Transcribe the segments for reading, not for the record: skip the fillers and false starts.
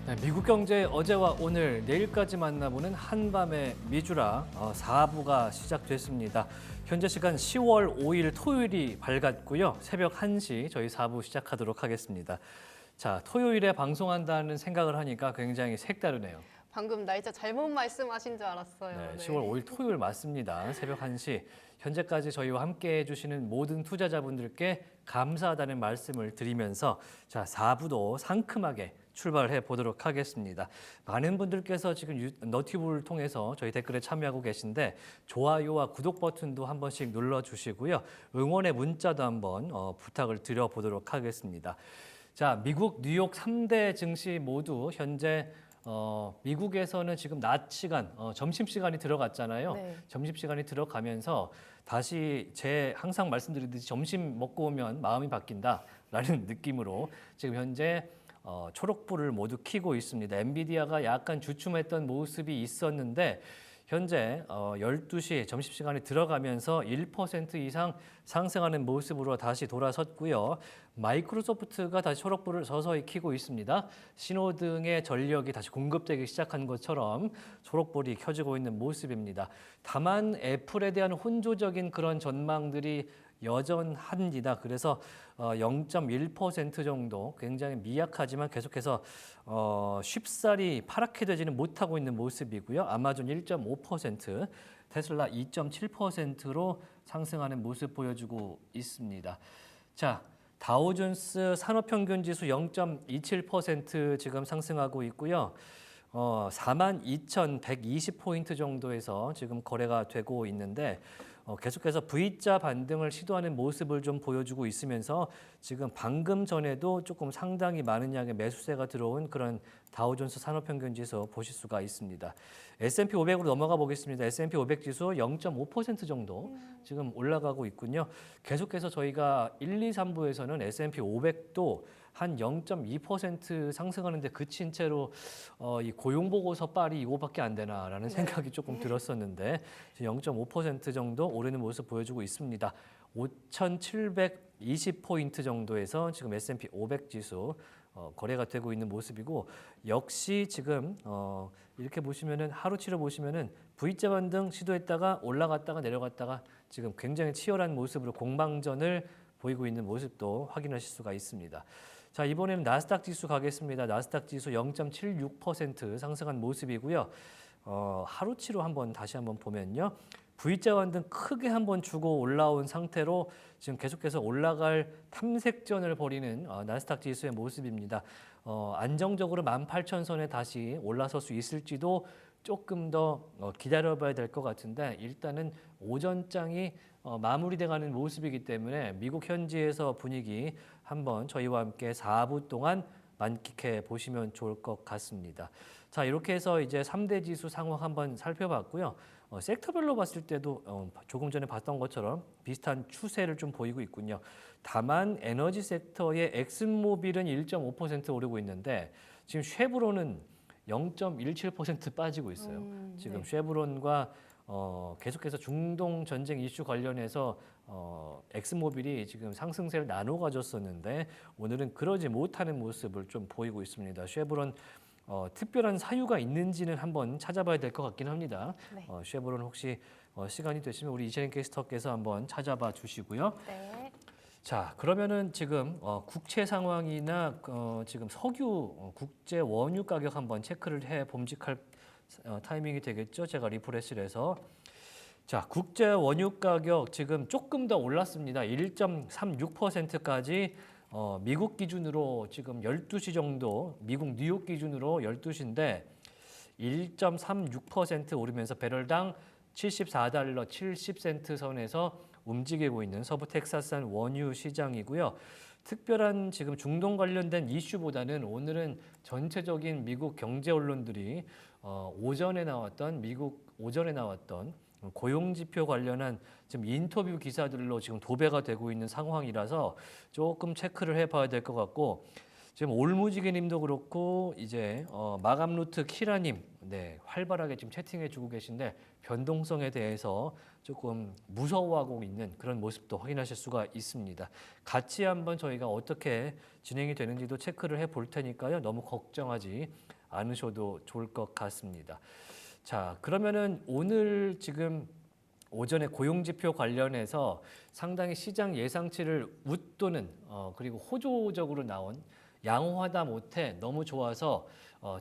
네, 미국 경제 어제와 오늘, 내일까지 만나보는 한밤의 미주라 4부가 시작됐습니다. 현재 시간 10월 5일 토요일이 밝았고요. 새벽 1시 저희 4부 시작하도록 하겠습니다. 자, 토요일에 방송한다는 생각을 하니까 굉장히 색다르네요. 방금 날짜 잘못 말씀하신 줄 알았어요. 네, 10월 5일 토요일 맞습니다. 새벽 1시. 현재까지 저희와 함께 해주시는 모든 투자자분들께 감사하다는 말씀을 드리면서 자, 4부도 상큼하게 출발해 보도록 하겠습니다. 많은 분들께서 지금 너튜브를 통해서 저희 댓글에 참여하고 계신데 좋아요와 구독 버튼도 한 번씩 눌러주시고요. 응원의 문자도 한번 부탁을 드려보도록 하겠습니다. 자, 미국 뉴욕 3대 증시 모두 현재 미국에서는 지금 낮 시간, 점심시간이 들어갔잖아요. 네. 점심시간이 들어가면서 다시 항상 말씀드리듯이 점심 먹고 오면 마음이 바뀐다라는 느낌으로 지금 현재 초록불을 모두 켜고 있습니다. 엔비디아가 약간 주춤했던 모습이 있었는데 현재 12시 점심시간이 들어가면서 1% 이상 상승하는 모습으로 다시 돌아섰고요. 마이크로소프트가 다시 초록불을 서서히 켜고 있습니다. 신호등의 전력이 다시 공급되기 시작한 것처럼 초록불이 켜지고 있는 모습입니다. 다만 애플에 대한 혼조적인 그런 전망들이 여전합니다. 그래서 0.1% 정도 굉장히 미약하지만 계속해서 쉽사리 파랗게 되지는 못하고 있는 모습이고요. 아마존 1.5%, 테슬라 2.7%로 상승하는 모습 보여주고 있습니다. 자, 다우존스 산업평균지수 0.27% 지금 상승하고 있고요. 42,120포인트 정도에서 지금 거래가 되고 있는데 계속해서 V자 반등을 시도하는 모습을 좀 보여주고 있으면서 지금 방금 전에도 조금 상당히 많은 양의 매수세가 들어온 그런 다우존스 산업평균지수 보실 수가 있습니다. S&P 500으로 넘어가 보겠습니다. S&P 500 지수 0.5% 정도 지금 올라가고 있군요. 계속해서 저희가 1, 2, 3부에서는 S&P 500도 한 0.2% 상승하는데 그친 채로 이 고용보고서 빨이 이거밖에 안 되나라는 생각이 조금 들었었는데 0.5% 정도 오르는 모습 보여주고 있습니다. 5,720포인트 정도에서 지금 S&P 500 지수 거래가 되고 있는 모습이고 역시 지금 이렇게 보시면은 하루치로 보시면은 V자 반등 시도했다가 올라갔다가 내려갔다가 지금 굉장히 치열한 모습으로 공방전을 보이고 있는 모습도 확인하실 수가 있습니다. 자, 이번에는 나스닥 지수 가겠습니다. 나스닥 지수 0.76% 상승한 모습이고요. 하루치로 다시 한번 보면요. V자 반등 크게 한번 주고 올라온 상태로 지금 계속해서 올라갈 탐색전을 벌이는 나스닥 지수의 모습입니다. 안정적으로 18,000선에 다시 올라설 수 있을지도 조금 더 기다려봐야 될 것 같은데 일단은 오전장이 마무리돼가는 모습이기 때문에 미국 현지에서 분위기 한번 저희와 함께 4부 동안 만끽해 보시면 좋을 것 같습니다. 자, 이렇게 해서 이제 3대 지수 상황 한번 살펴봤고요. 섹터별로 봤을 때도 조금 전에 봤던 것처럼 비슷한 추세를 좀 보이고 있군요. 다만 에너지 섹터의 엑슨모빌은 1.5% 오르고 있는데 지금 쉐브론은 0.17% 빠지고 있어요. 지금 네. 쉐브론과 계속해서 중동 전쟁 이슈 관련해서 엑슨모빌이 지금 상승세를 나눠 가졌었는데 오늘은 그러지 못하는 모습을 좀 보이고 있습니다. 쉐브론 특별한 사유가 있는지는 한번 찾아봐야 될 것 같긴 합니다. 네. 쉐브론 혹시 시간이 되시면 우리 이재린 캐스터께서 한번 찾아봐 주시고요. 네. 자, 그러면은 지금 국채 상황이나 지금 석유 국제 원유 가격 한번 체크를 해 봄직할 타이밍이 되겠죠. 제가 리프레시를 해서 자, 국제 원유 가격 지금 조금 더 올랐습니다. 1.36%까지 미국 기준으로 지금 12시 정도, 미국 뉴욕 기준으로 12시인데 1.36% 오르면서 배럴당 74달러 70센트 선에서 움직이고 있는 서부 텍사스산 원유 시장이고요. 특별한 지금 중동 관련된 이슈보다는 오늘은 전체적인 미국 경제 언론들이 오전에 나왔던 고용 지표 관련한 지금 인터뷰 기사들로 지금 도배가 되고 있는 상황이라서 조금 체크를 해봐야 될 것 같고 지금 올무지개님도 그렇고 이제 마감루트 키라님 활발하게 지금 채팅해주고 계신데 변동성에 대해서 조금 무서워하고 있는 그런 모습도 확인하실 수가 있습니다. 같이 한번 저희가 어떻게 진행이 되는지도 체크를 해볼 테니까요. 너무 걱정하지 않으셔도 좋을 것 같습니다. 자, 그러면은 오늘 지금 오전에 고용지표 관련해서 상당히 시장 예상치를 웃도는 그리고 호조적으로 나온 양호하다 못해 너무 좋아서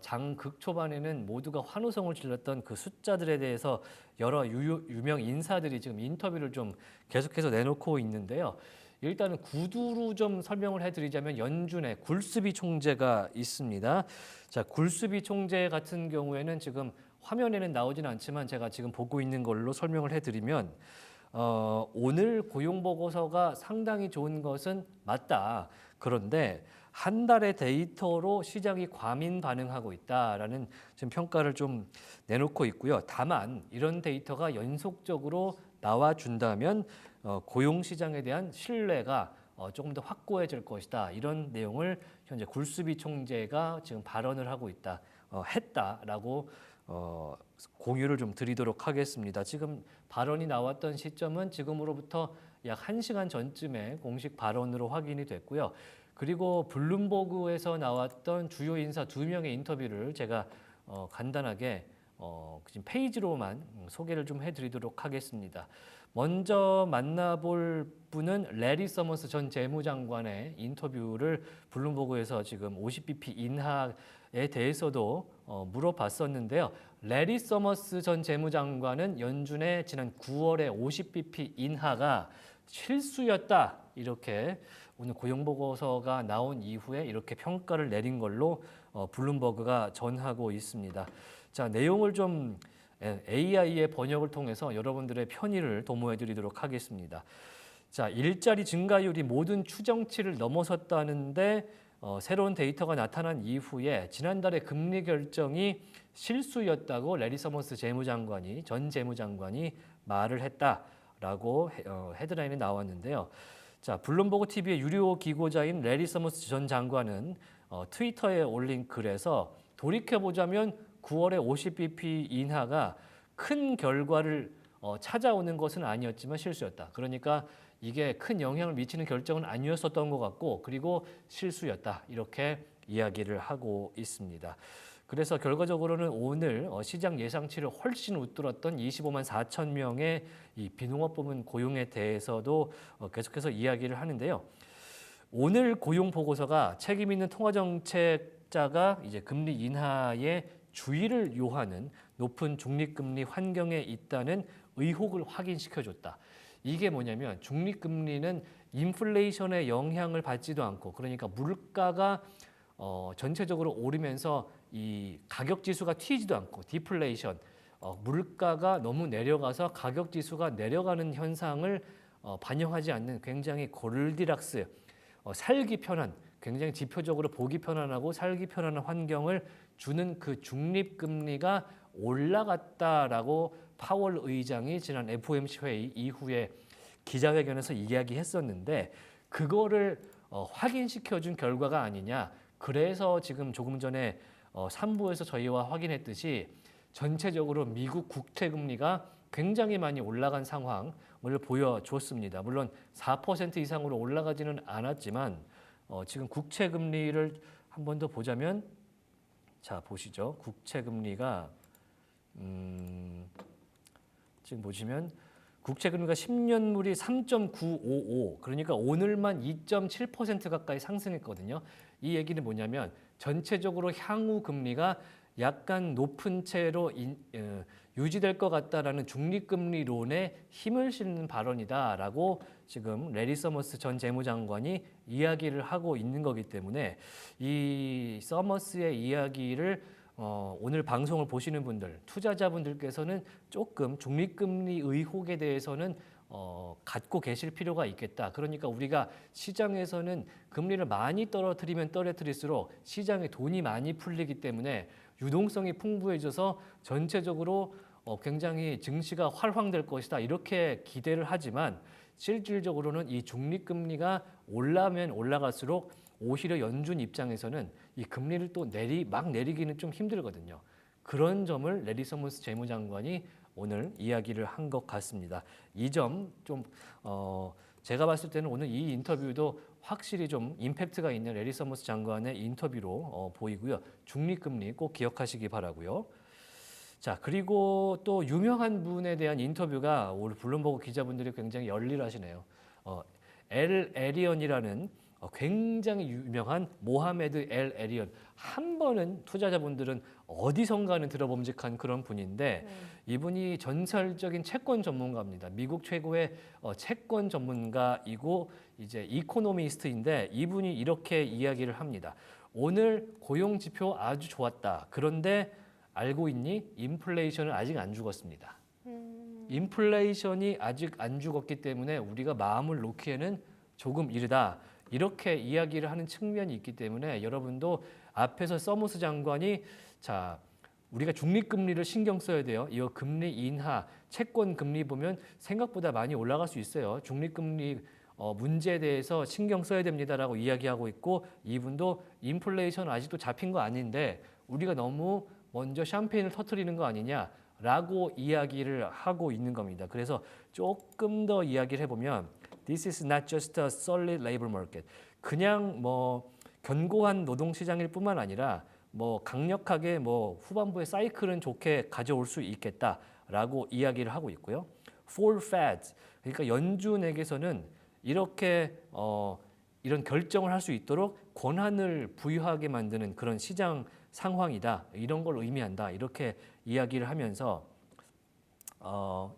장극 초반에는 모두가 환호성을 질렀던 그 숫자들에 대해서 여러 유명 인사들이 지금 인터뷰를 좀 계속해서 내놓고 있는데요. 일단은 구두로 좀 설명을 해드리자면 연준의 굴스비 총재가 있습니다. 자, 굴스비 총재 같은 경우에는 지금 화면에는 나오지는 않지만 제가 지금 보고 있는 걸로 설명을 해드리면 오늘 고용 보고서가 상당히 좋은 것은 맞다. 그런데 한 달의 데이터로 시장이 과민 반응하고 있다라는 지금 평가를 좀 내놓고 있고요. 다만 이런 데이터가 연속적으로 나와준다면 고용 시장에 대한 신뢰가 조금 더 확고해질 것이다. 이런 내용을 현재 굴스비 총재가 지금 발언을 하고 있다, 했다라고 공유를 좀 드리도록 하겠습니다. 지금 발언이 나왔던 시점은 지금으로부터 약 1시간 전쯤에 공식 발언으로 확인이 됐고요. 그리고 블룸버그에서 나왔던 주요 인사 2명의 인터뷰를 제가 간단하게 지금 페이지로만 소개를 좀 해드리도록 하겠습니다. 먼저 만나볼 분은 레리 서머스 전 재무장관의 인터뷰를 블룸버그에서 지금 50bp 인하에 대해서도 물어봤었는데요. 레리 서머스 전 재무장관은 연준의 지난 9월에 50bp 인하가 실수였다. 이렇게 오늘 고용보고서가 나온 이후에 이렇게 평가를 내린 걸로 블룸버그가 전하고 있습니다. 자, 내용을 좀 AI의 번역을 통해서 여러분들의 편의를 도모해 드리도록 하겠습니다. 자, 일자리 증가율이 모든 추정치를 넘어섰다는데 새로운 데이터가 나타난 이후에 지난달에 금리 결정이 실수였다고 레리 서머스 전 재무장관이 말을 했다라고 헤드라인에 나왔는데요. 자, 블룸버그 TV의 유료 기고자인 레리 서머스 전 장관은 트위터에 올린 글에서 돌이켜보자면 9월에 50bp 인하가 큰 결과를 찾아오는 것은 아니었지만 실수였다. 그러니까 이게 큰 영향을 미치는 결정은 아니었었던 것 같고 그리고 실수였다. 이렇게 이야기를 하고 있습니다. 그래서 결과적으로는 오늘 시장 예상치를 훨씬 웃돌았던 25만 4천 명의 이 비농업 부문 고용에 대해서도 계속해서 이야기를 하는데요. 오늘 고용 보고서가 책임 있는 통화 정책자가 이제 금리 인하에 주의를 요하는 높은 중립금리 환경에 있다는 의혹을 확인시켜줬다. 이게 뭐냐면 중립금리는 인플레이션의 영향을 받지도 않고 그러니까 물가가 전체적으로 오르면서 이 가격 지수가 튀지도 않고 디플레이션, 물가가 너무 내려가서 가격 지수가 내려가는 현상을 반영하지 않는 굉장히 골디락스, 살기 편한, 굉장히 지표적으로 보기 편안하고 살기 편안한 환경을 주는 그 중립금리가 올라갔다라고 파월 의장이 지난 FOMC 회의 이후에 기자회견에서 이야기했었는데 그거를 확인시켜준 결과가 아니냐. 그래서 지금 조금 전에 3부에서 저희와 확인했듯이 전체적으로 미국 국채금리가 굉장히 많이 올라간 상황을 보여줬습니다. 물론 4% 이상으로 올라가지는 않았지만 지금 국채금리를 한 번 더 보자면 자 보시죠. 국채금리가 지금 보시면 국채금리가 10년물이 3.955 그러니까 오늘만 2.7% 가까이 상승했거든요. 이 얘기는 뭐냐면 전체적으로 향후 금리가 약간 높은 채로 유지될 것 같다라는 중립금리론에 힘을 실는 발언이다라고 지금 레리 서머스 전 재무장관이 이야기를 하고 있는 거기 때문에 이 서머스의 이야기를 오늘 방송을 보시는 분들, 투자자분들께서는 조금 중립금리 의혹에 대해서는 갖고 계실 필요가 있겠다. 그러니까 우리가 시장에서는 금리를 많이 떨어뜨리면 떨어뜨릴수록 시장에 돈이 많이 풀리기 때문에 유동성이 풍부해져서 전체적으로 굉장히 증시가 활황될 것이다. 이렇게 기대를 하지만 실질적으로는 이 중립금리가 올라면 올라갈수록 오히려 연준 입장에서는 이 금리를 또 막 내리기는 좀 힘들거든요. 그런 점을 레리 서머스 재무장관이 오늘 이야기를 한 것 같습니다. 이 점 좀 제가 봤을 때는 오늘 이 인터뷰도 확실히 좀 임팩트가 있는 레리 서머스 장관의 인터뷰로 보이고요. 중립금리 꼭 기억하시기 바라고요. 자, 그리고 또 유명한 분에 대한 인터뷰가 오늘 블룸버그 기자분들이 굉장히 열일하시네요. 엘 에리언이라는 굉장히 유명한 모하메드 엘 에리언. 한 번은 투자자분들은 어디선가는 들어봄직한 그런 분인데 이분이 전설적인 채권 전문가입니다. 미국 최고의 채권 전문가이고 이제 이코노미스트인데 이분이 이렇게 이야기를 합니다. 오늘 고용 지표 아주 좋았다. 그런데 알고 있니? 인플레이션은 아직 안 죽었습니다. 인플레이션이 아직 안 죽었기 때문에 우리가 마음을 놓기에는 조금 이르다. 이렇게 이야기를 하는 측면이 있기 때문에 여러분도 앞에서 서머스 장관이 자 우리가 중립금리를 신경 써야 돼요. 이 금리 인하, 채권 금리 보면 생각보다 많이 올라갈 수 있어요. 중립금리 문제에 대해서 신경 써야 됩니다라고 이야기하고 있고 이분도 인플레이션 아직도 잡힌 거 아닌데 우리가 너무 먼저 샴페인을 터뜨리는 거 아니냐라고 이야기를 하고 있는 겁니다. 그래서 조금 더 이야기를 해보면 This is not just a solid labor market. 그냥 뭐 견고한 노동시장일 뿐만 아니라 뭐 강력하게 뭐 후반부의 사이클은 좋게 가져올 수 있겠다라고 이야기를 하고 있고요. For Feds, 그러니까 연준에게서는 이렇게 이런 결정을 할 수 있도록 권한을 부여하게 만드는 그런 시장 상황이다. 이런 걸 의미한다. 이렇게 이야기를 하면서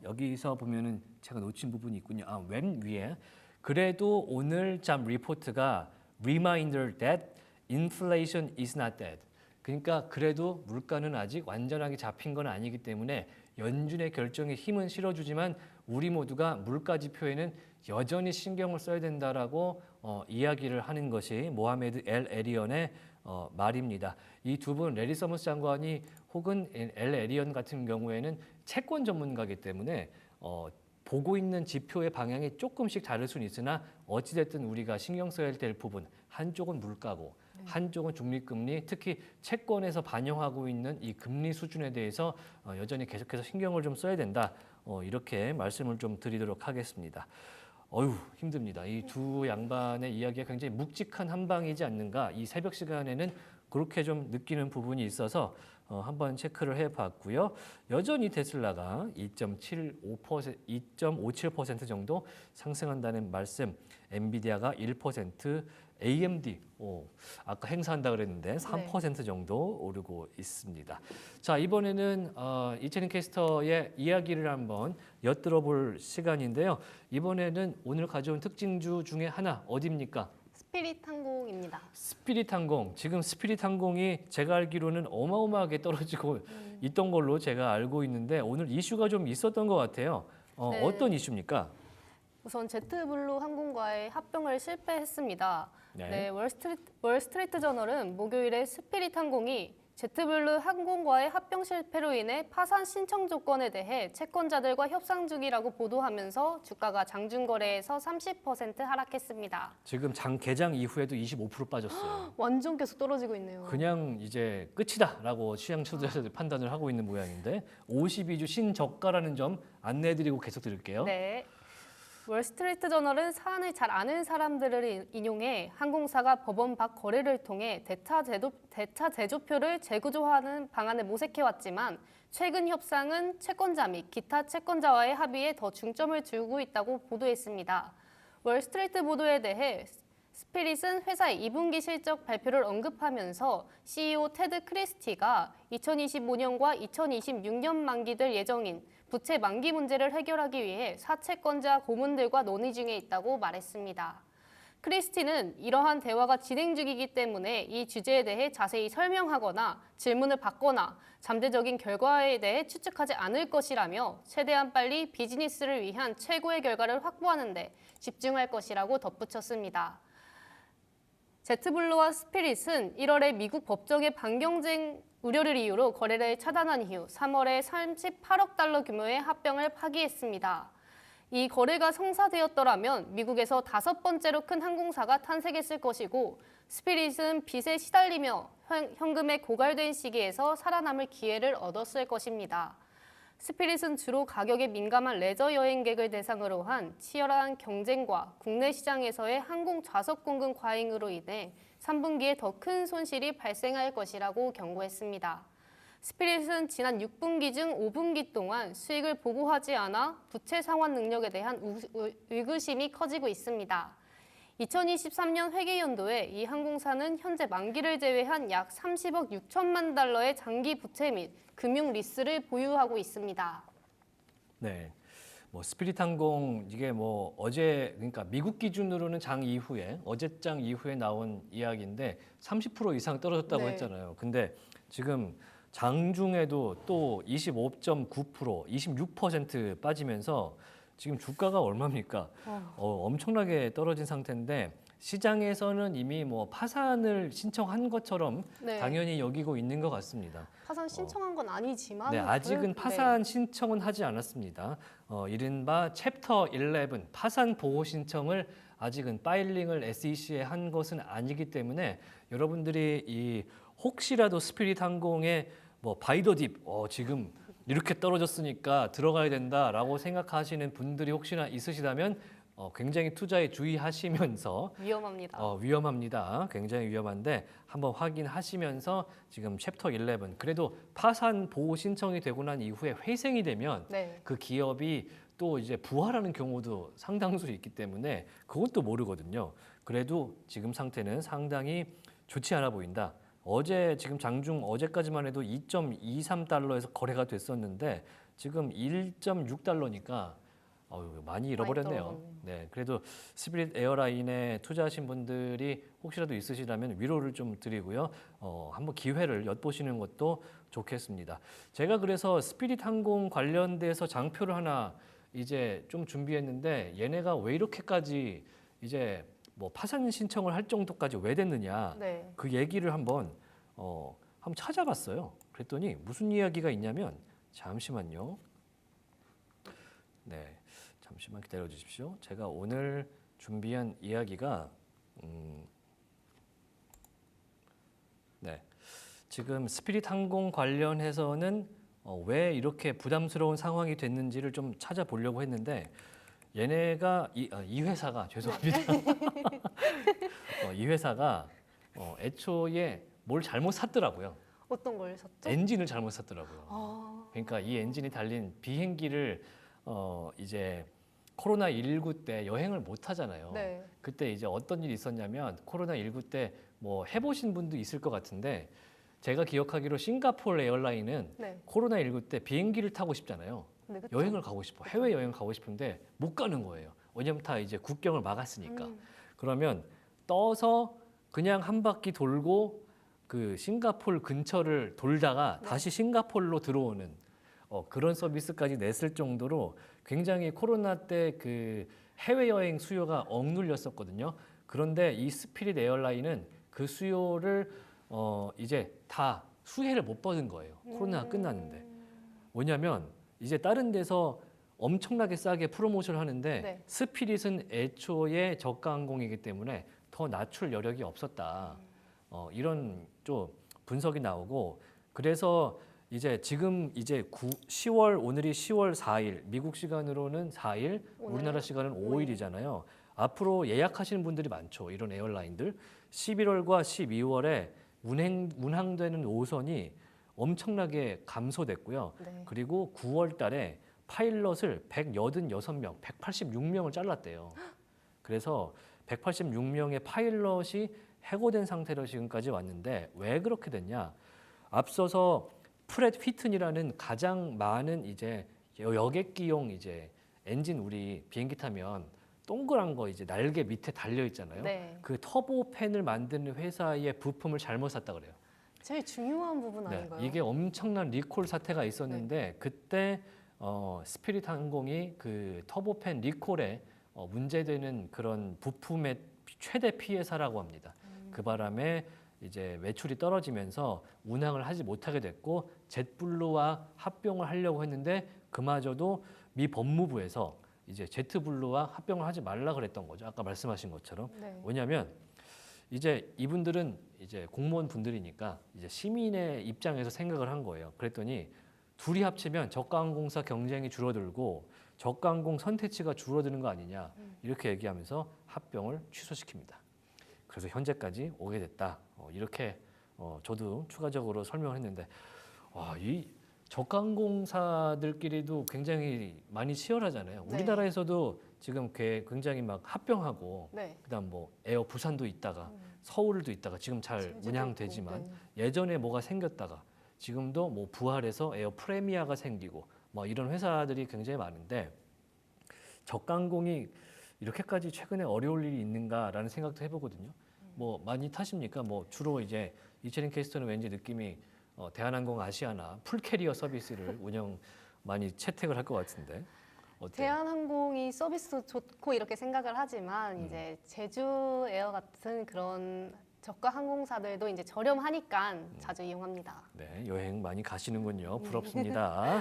여기서 보면은 제가 놓친 부분이 있군요. 맨 위에 그래도 오늘 잠 리포트가 reminder that inflation is not dead. 그러니까 그래도 물가는 아직 완전하게 잡힌 건 아니기 때문에 연준의 결정에 힘은 실어주지만 우리 모두가 물가 지표에는 여전히 신경을 써야 된다라고 이야기를 하는 것이 모하메드 엘 에리언의 말입니다. 이 두 분 레리 서머스 장관이 혹은 엘 에리언 같은 경우에는 채권 전문가이기 때문에 보고 있는 지표의 방향이 조금씩 다를 수는 있으나 어찌됐든 우리가 신경 써야 될 부분 한쪽은 물가고 한쪽은 중립금리 특히 채권에서 반영하고 있는 이 금리 수준에 대해서 여전히 계속해서 신경을 좀 써야 된다. 이렇게 말씀을 좀 드리도록 하겠습니다. 어휴 힘듭니다. 이 두 양반의 이야기가 굉장히 묵직한 한방이지 않는가. 이 새벽 시간에는 그렇게 좀 느끼는 부분이 있어서 한번 체크를 해봤고요. 여전히 테슬라가 2.57% 정도 상승한다는 말씀, 엔비디아가 1%, AMD 아까 행사한다 그랬는데 3% 정도 오르고 있습니다. 자 이번에는 이채린 캐스터의 이야기를 한번 엿들어볼 시간인데요. 이번에는 오늘 가져온 특징주 중에 하나 어디입니까? 스피릿 항공입니다. 스피릿 항공. 지금 스피릿 항공이 제가 알기로는 어마어마하게 떨어지고 있던 걸로 제가 알고 있는데 오늘 이슈가 좀 있었던 것 같아요. 네. 어떤 이슈입니까? 우선 제트블루 항공과의 합병을 실패했습니다. 네. 월스트리트 저널은 목요일에 스피릿 항공이 제트블루 항공과의 합병 실패로 인해 파산 신청 조건에 대해 채권자들과 협상 중이라고 보도하면서 주가가 장중 거래에서 30% 하락했습니다. 지금 개장 이후에도 25% 빠졌어요. 완전 계속 떨어지고 있네요. 그냥 이제 끝이다라고 시장 투자자들이 판단을 하고 있는 모양인데 52주 신저가라는 점 안내해드리고 계속 드릴게요. 네. 월스트리트 저널은 사안을 잘 아는 사람들을 인용해 항공사가 법원 밖 거래를 통해 대차 제조표를 재구조하는 방안을 모색해왔지만 최근 협상은 채권자 및 기타 채권자와의 합의에 더 중점을 두고 있다고 보도했습니다. 월스트리트 보도에 대해 스피릿은 회사의 2분기 실적 발표를 언급하면서 CEO 테드 크리스티가 2025년과 2026년 만기될 예정인 부채 만기 문제를 해결하기 위해 사채권자 고문들과 논의 중에 있다고 말했습니다. 크리스티는 이러한 대화가 진행 중이기 때문에 이 주제에 대해 자세히 설명하거나 질문을 받거나 잠재적인 결과에 대해 추측하지 않을 것이라며 최대한 빨리 비즈니스를 위한 최고의 결과를 확보하는 데 집중할 것이라고 덧붙였습니다. 제트블루와 스피릿은 1월에 미국 법정의 반경쟁 우려를 이유로 거래를 차단한 이후 3월에 38억 달러 규모의 합병을 파기했습니다. 이 거래가 성사되었더라면 미국에서 5번째로 큰 항공사가 탄생했을 것이고 스피릿은 빚에 시달리며 현금에 고갈된 시기에서 살아남을 기회를 얻었을 것입니다. 스피릿은 주로 가격에 민감한 레저 여행객을 대상으로 한 치열한 경쟁과 국내 시장에서의 항공 좌석 공급 과잉으로 인해 3분기에 더 큰 손실이 발생할 것이라고 경고했습니다. 스피릿은 지난 6분기 중 5분기 동안 수익을 보고하지 않아 부채 상환 능력에 대한 의구심이 커지고 있습니다. 2023년 회계연도에 이 항공사는 현재 만기를 제외한 약 30억 6천만 달러의 장기 부채 및 금융 리스를 보유하고 있습니다. 네. 뭐 스피릿 항공 이게 뭐 어제 그러니까 미국 기준으로는 장 이후에 어제장 이후에 나온 이야기인데 30% 이상 떨어졌다고 네. 했잖아요. 근데 지금 장중에도 또 25.9%, 26% 빠지면서 지금 주가가 얼마입니까? 엄청나게 떨어진 상태인데 시장에서는 이미 뭐 파산을 신청한 것처럼 네. 당연히 여기고 있는 것 같습니다. 파산 신청한 건 아니지만 네, 아직은 파산 신청은 하지 않았습니다. 이른바 챕터 11 파산 보호 신청을 아직은 파일링을 SEC에 한 것은 아니기 때문에 여러분들이 이 혹시라도 스피릿 항공의 뭐 바이더딥 지금 이렇게 떨어졌으니까 들어가야 된다라고 생각하시는 분들이 혹시나 있으시다면 굉장히 투자에 주의하시면서 위험합니다. 위험합니다. 굉장히 위험한데 한번 확인하시면서 지금 챕터 11 그래도 파산 보호 신청이 되고 난 이후에 회생이 되면 네. 그 기업이 또 이제 부활하는 경우도 상당수 있기 때문에 그것도 모르거든요. 그래도 지금 상태는 상당히 좋지 않아 보인다. 어제 지금 장중 어제까지만 해도 2.23달러에서 거래가 됐었는데 지금 1.6달러니까 많이 잃어버렸네요. 떨어졌네요. 네, 그래도 스피릿 에어라인에 투자하신 분들이 혹시라도 있으시다면 위로를 좀 드리고요. 한번 기회를 엿보시는 것도 좋겠습니다. 제가 그래서 스피릿 항공 관련돼서 장표를 하나 이제 좀 준비했는데 얘네가 왜 이렇게까지 이제 뭐 파산 신청을 할 정도까지 왜 됐느냐 네. 그 얘기를 한번 찾아봤어요. 그랬더니 무슨 이야기가 있냐면 잠시만요. 네, 잠시만 기다려 주십시오. 제가 오늘 준비한 이야기가 네, 지금 스피릿 항공 관련해서는 왜 이렇게 부담스러운 상황이 됐는지를 좀 찾아보려고 했는데 얘네가 이 회사가 죄송합니다. 이 회사가 애초에 뭘 잘못 샀더라고요. 어떤 걸 샀죠? 엔진을 잘못 샀더라고요. 그러니까 이 엔진이 달린 비행기를 이제 코로나19 때 여행을 못 하잖아요. 네. 그때 이제 어떤 일이 있었냐면 코로나19 때 뭐 해보신 분도 있을 것 같은데 제가 기억하기로 싱가포르 에어라인은 네. 코로나19 때 비행기를 타고 싶잖아요. 네, 그쵸? 여행을 가고 싶어. 해외 여행 가고 싶은데 못 가는 거예요. 왜냐면 다 이제 국경을 막았으니까. 그러면 떠서 그냥 한 바퀴 돌고 그 싱가포르 근처를 돌다가 네. 다시 싱가포르로 들어오는 그런 서비스까지 냈을 정도로 굉장히 코로나 때 그 해외여행 수요가 억눌렸었거든요. 그런데 이 스피릿 에어라인은 그 수요를 이제 다 수혜를 못 받은 거예요. 코로나가 끝났는데. 왜냐하면 이제 다른 데서 엄청나게 싸게 프로모션을 하는데 네. 스피릿은 애초에 저가 항공이기 때문에 더 낮출 여력이 없었다. 이런 좀 분석이 나오고 그래서 이제 지금 이제 10월 오늘이 10월 4일 미국 시간으로는 4일 우리나라 시간은 5일이잖아요. 앞으로 예약하시는 분들이 많죠. 이런 에어라인들 11월과 12월에 운항되는 노선이 엄청나게 감소됐고요. 네. 그리고 9월 달에 파일럿을 186명, 186명을 잘랐대요. 그래서 186명의 파일럿이 해고된 상태로 지금까지 왔는데 왜 그렇게 됐냐? 앞서서 프렛 휘튼이라는 가장 많은 이제 여객기용 이제 엔진 우리 비행기 타면 동그란 거 이제 날개 밑에 달려 있잖아요. 네. 그 터보팬을 만드는 회사의 부품을 잘못 샀다 그래요. 제일 중요한 부분 네, 아닌가요? 이게 엄청난 리콜 사태가 있었는데 그때 스피릿 항공이 그 터보팬 리콜에 문제되는 그런 부품의 최대 피해사라고 합니다. 그 바람에 이제 매출이 떨어지면서 운항을 하지 못하게 됐고 jetblue와 합병을 하려고 했는데 그마저도 미 법무부에서 이제 제트블루와 합병을 하지 말라 그랬던 거죠. 아까 말씀하신 것처럼. 네. 왜냐하면 이제 이분들은 이제 공무원 분들이니까 이제 시민의 입장에서 생각을 한 거예요. 그랬더니 둘이 합치면 저가항공사 경쟁이 줄어들고 저가항공 선택지가 줄어드는 거 아니냐 이렇게 얘기하면서 합병을 취소시킵니다. 그래서 현재까지 오게 됐다. 이렇게 저도 추가적으로 설명을 했는데 이 저가항공사들끼리도 굉장히 많이 치열하잖아요. 네. 우리나라에서도 지금 굉장히 막 합병하고 네. 그다음 뭐 에어 부산도 있다가 서울도 있다가 지금 잘 제주도 운항되지만 있고, 예전에 뭐가 생겼다가 지금도 뭐 부활해서 에어 프레미아가 생기고 뭐 이런 회사들이 굉장히 많은데 저가항공이 이렇게까지 최근에 어려울 일이 있는가라는 생각도 해보거든요. 뭐 많이 타십니까? 뭐 주로 이제 이채린 캐스터는 왠지 느낌이 대한항공 아시아나 풀캐리어 서비스를 운영 많이 채택을 할 것 같은데 어때요? 대한항공이 서비스 좋고 이렇게 생각을 하지만 이제 제주에어 같은 그런 저가 항공사들도 이제 저렴하니까 자주 이용합니다. 네, 여행 많이 가시는군요. 부럽습니다.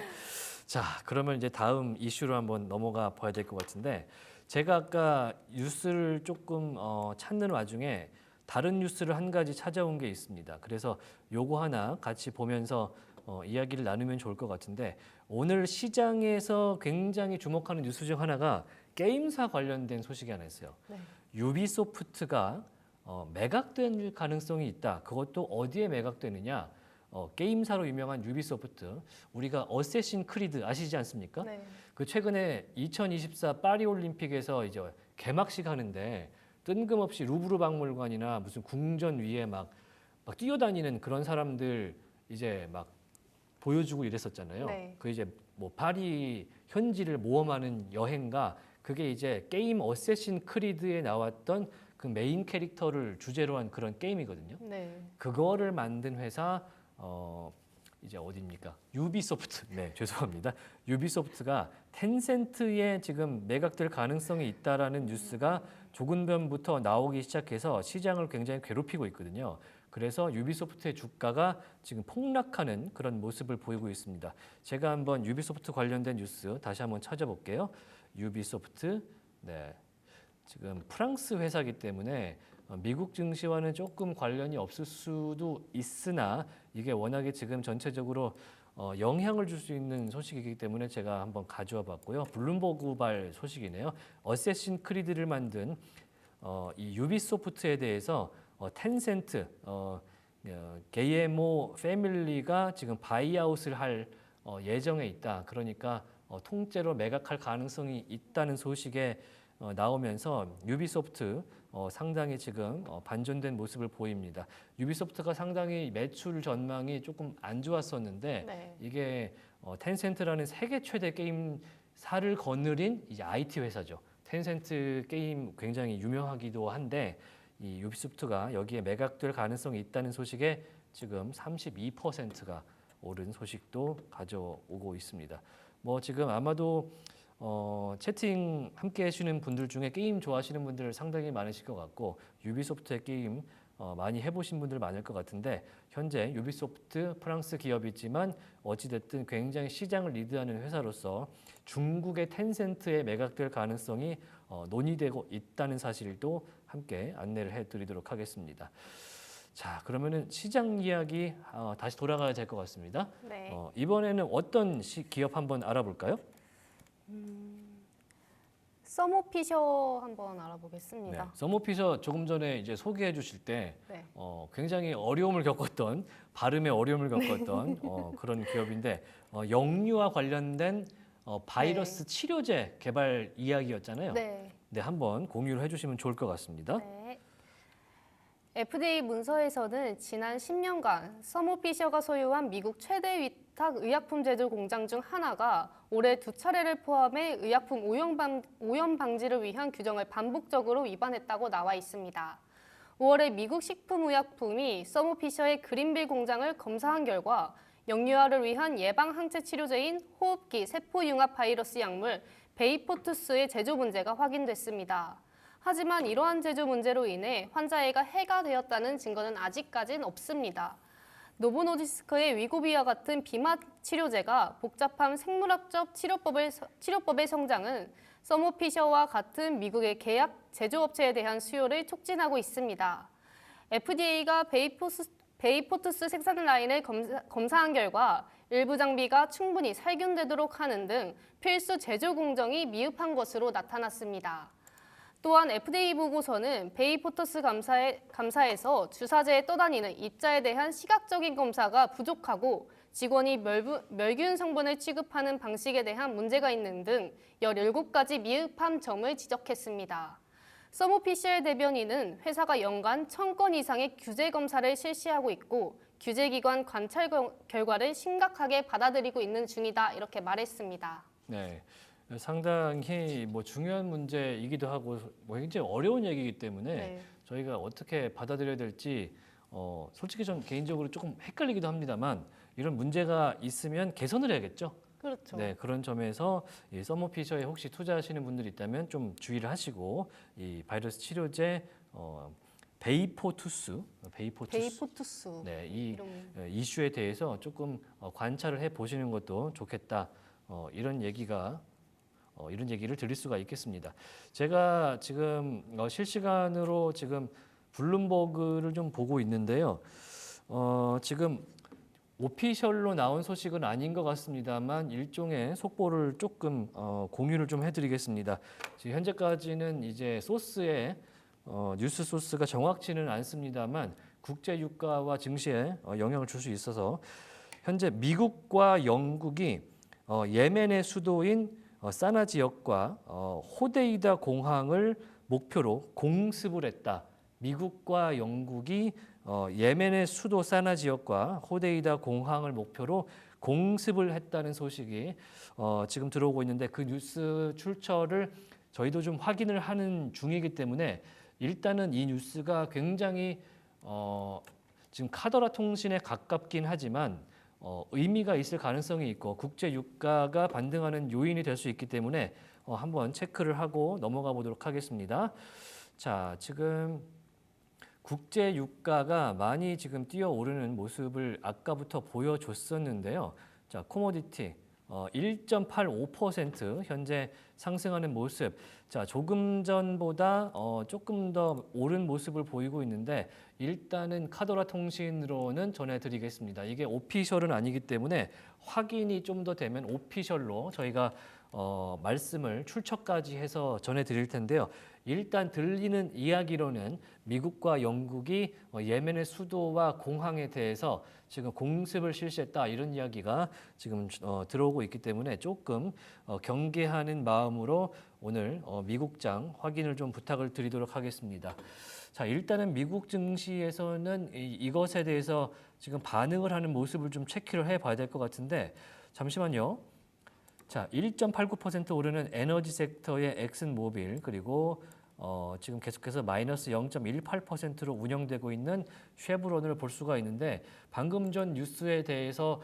자, 그러면 이제 다음 이슈로 한번 넘어가 봐야 될 것 같은데 제가 아까 뉴스를 조금 찾는 와중에 다른 뉴스를 한 가지 찾아온 게 있습니다. 그래서 요거 하나 같이 보면서 이야기를 나누면 좋을 것 같은데 오늘 시장에서 굉장히 주목하는 뉴스 중 하나가 게임사 관련된 소식이 하나 있어요. 네. 유비소프트가 매각될 가능성이 있다. 그것도 어디에 매각되느냐? 게임사로 유명한 유비소프트. 우리가 어쌔신 크리드 아시지 않습니까? 네. 그 최근에 2024 파리 올림픽에서 이제 개막식 하는데 뜬금없이 루브르 박물관이나 무슨 궁전 위에 막 뛰어다니는 그런 사람들 이제 막 보여주고 이랬었잖아요. 네. 그 이제 뭐 파리 현지를 모험하는 여행가 그게 이제 게임 어쌔신 크리드에 나왔던 그 메인 캐릭터를 주제로 한 그런 게임이거든요. 네. 그거를 만든 회사 이제 어디입니까? 유비소프트. 네, 죄송합니다. 유비소프트가 텐센트에 지금 매각될 가능성이 있다라는 뉴스가 조금 전부터 나오기 시작해서 시장을 굉장히 괴롭히고 있거든요. 그래서 유비소프트의 주가가 지금 폭락하는 그런 모습을 보이고 있습니다. 제가 한번 유비소프트 관련된 뉴스 다시 한번 찾아볼게요. 유비소프트, 네, 지금 프랑스 회사이기 때문에 미국 증시와는 조금 관련이 없을 수도 있으나 이게 워낙에 지금 전체적으로 영향을 줄 수 있는 소식이기 때문에 제가 한번 가져와 봤고요. 블룸버그발 소식이네요. 어쌔신 크리드를 만든 이 유비소프트에 대해서 텐센트, 게이에모 패밀리가 지금 바이아웃을 할 예정에 있다. 그러니까 통째로 매각할 가능성이 있다는 소식에 나오면서 유비소프트 상당히 지금 반전된 모습을 보입니다. 유비소프트가 상당히 매출 전망이 조금 안 좋았었는데 네. 이게 텐센트라는 세계 최대 게임사를 거느린 이제 IT 회사죠. 텐센트 게임 굉장히 유명하기도 한데 이 유비소프트가 여기에 매각될 가능성이 있다는 소식에 지금 32%가 오른 소식도 가져오고 있습니다. 뭐 지금 아마도 채팅 함께 하시는 분들 중에 게임 좋아하시는 분들 상당히 많으실 것 같고 유비소프트의 게임 많이 해보신 분들 많을 것 같은데 현재 유비소프트 프랑스 기업이지만 어찌됐든 굉장히 시장을 리드하는 회사로서 중국의 텐센트에 매각될 가능성이 논의되고 있다는 사실도 함께 안내를 해드리도록 하겠습니다. 자, 그러면은 시장 이야기 다시 돌아가야 될 것 같습니다. 네. 이번에는 어떤 기업 한번 알아볼까요? 서모피셔 한번 알아보겠습니다. 네, 서모피셔 조금 전에 이제 소개해 주실 때 네. 굉장히 어려움을 겪었던 발음에 어려움을 겪었던 그런 기업인데 영유아 관련된 바이러스 치료제 개발 이야기였잖아요. 네. 네, 한번 공유를 해주시면 좋을 것 같습니다. 네. FDA 문서에서는 지난 10년간 서모피셔가 소유한 미국 최대 위탁 의약품 제조 공장 중 하나가 올해 2차례를 포함해 의약품 오염 방지를 위한 규정을 반복적으로 위반했다고 나와 있습니다. 5월에 미국 식품의약품이 서모피셔의 그린빌 공장을 검사한 결과 영유아를 위한 예방 항체 치료제인 호흡기 세포융합 바이러스 약물 베이포투스의 제조 문제가 확인됐습니다. 하지만 이러한 제조 문제로 인해 환자에게 해가 되었다는 증거는 아직까지는 없습니다. 노보노디스크의 위고비와 같은 비만 치료제가 복잡한 생물학적 치료법의 성장은 서모피셔와 같은 미국의 제약업체에 대한 수요를 촉진하고 있습니다. FDA가 베이포투스 생산 라인을 검사한 결과 일부 장비가 충분히 살균되도록 하는 등 필수 제조 공정이 미흡한 것으로 나타났습니다. 또한 FDA 보고서는 베이포투스 감사에서 주사제에 떠다니는 입자에 대한 시각적인 검사가 부족하고 직원이 멸균 성분을 취급하는 방식에 대한 문제가 있는 등 17가지 미흡한 점을 지적했습니다. 서모피셜 대변인은 회사가 연간 1000건 이상의 규제 검사를 실시하고 있고 규제기관 관찰 결과를 심각하게 받아들이고 있는 중이다 이렇게 말했습니다. 네, 상당히 뭐 중요한 문제이기도 하고 뭐 굉장히 어려운 얘기이기 때문에 네. 저희가 어떻게 받아들여야 될지 솔직히 전 개인적으로 조금 헷갈리기도 합니다만 이런 문제가 있으면 개선을 해야겠죠. 그렇죠. 네, 그런 점에서 이 서모피셔에 혹시 투자하시는 분들이 있다면 좀 주의를 하시고 이 바이러스 치료제 베이포투스 베이포투스 네, 이 이름. 이슈에 대해서 조금 관찰을 해 보시는 것도 좋겠다. 이런 얘기를 드릴 수가 있겠습니다. 제가 지금 실시간으로 지금 블룸버그를 좀 보고 있는데요. 지금 오피셜로 나온 소식은 아닌 것 같습니다만 일종의 속보를 조금 공유를 좀 해드리겠습니다. 지금 현재까지는 이제 소스에 뉴스 소스가 정확치는 않습니다만 국제 유가와 증시에 영향을 줄 수 있어서 현재 미국과 영국이 예멘의 수도인 사나 지역과 호데이다 공항을 목표로 공습을 했다. 미국과 영국이 예멘의 수도 사나 지역과 호데이다 공항을 목표로 공습을 했다는 소식이 지금 들어오고 있는데 그 뉴스 출처를 저희도 좀 확인을 하는 중이기 때문에 일단은 이 뉴스가 굉장히 지금 카더라 통신에 가깝긴 하지만 의미가 있을 가능성이 있고 국제 유가가 반등하는 요인이 될 수 있기 때문에 한번 체크를 하고 넘어가 보도록 하겠습니다. 자, 지금 국제 유가가 많이 지금 뛰어오르는 모습을 아까부터 보여줬었는데요. 자, 코모디티 1.85% 현재 상승하는 모습. 자, 조금 전보다 조금 더 오른 모습을 보이고 있는데 일단은 카더라 통신으로는 전해드리겠습니다. 이게 오피셜은 아니기 때문에 확인이 좀 더 되면 오피셜로 저희가 말씀을 출처까지 해서 전해드릴 텐데요. 일단 들리는 이야기로는 미국과 영국이 예멘의 수도와 공항에 대해서 지금 공습을 실시했다 이런 이야기가 지금 들어오고 있기 때문에 조금 경계하는 마음으로 오늘 미국장 확인을 좀 부탁을 드리도록 하겠습니다. 자, 일단은 미국 증시에서는 이것에 대해서 지금 반응을 하는 모습을 좀 체크를 해봐야 될 것 같은데 잠시만요. 자, 1.89% 오르는 에너지 섹터의 엑슨모빌 그리고 지금 계속해서 마이너스 0.18%로 운영되고 있는 쉐브론을 볼 수가 있는데 방금 전 뉴스에 대해서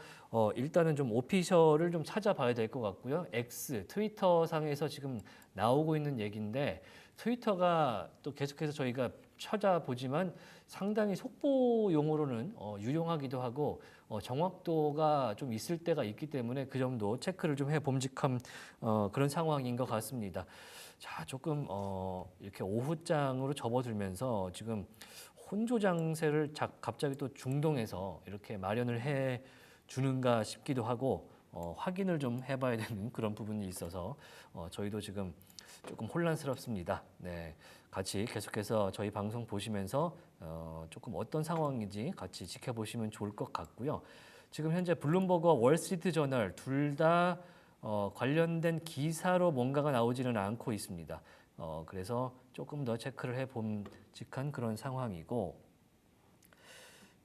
일단은 좀 오피셜을 좀 찾아봐야 될 것 같고요. X 트위터 상에서 지금 나오고 있는 얘기인데 트위터가 또 계속해서 저희가 찾아보지만 상당히 속보 용어로는 유용하기도 하고 정확도가 좀 있을 때가 있기 때문에 그 점도 체크를 좀 해봄직한 그런 상황인 것 같습니다. 자, 조금 이렇게 오후장으로 접어들면서 지금 혼조 장세를 갑자기 또 중동에서 이렇게 마련을 해 주는가 싶기도 하고 확인을 좀 해봐야 되는 그런 부분이 있어서 저희도 지금 조금 혼란스럽습니다. 네, 같이 계속해서 저희 방송 보시면서 조금 어떤 상황인지 같이 지켜보시면 좋을 것 같고요. 지금 현재 블룸버그와 월스트리트 저널 둘 다 관련된 기사로 뭔가가 나오지는 않고 있습니다. 그래서 조금 더 체크를 해봄직한 그런 상황이고,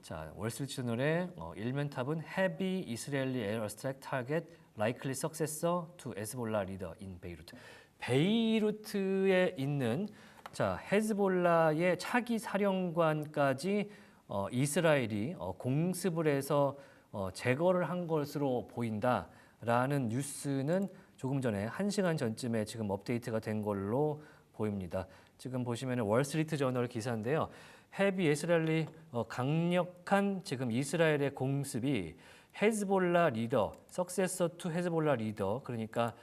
자, 월스트리트 저널의 일면탑은 Heavy Israeli Air Strike Target Likely Successor to Hezbollah Leader in Beirut. 베이루트에 있는 자, 헤즈볼라의 차기 사령관까지 이스라엘이 공습을 해서 제거를 한 것으로 보인다라는 뉴스는 조금 전에 1시간 전쯤에 지금 업데이트가 된 걸로 보입니다. 지금 보시면 월스트리트 저널 기사인데요. 헤비 이스라엘이 강력한 지금 이스라엘의 공습이 헤즈볼라 리더, 석세서 투 헤즈볼라 리더 그러니까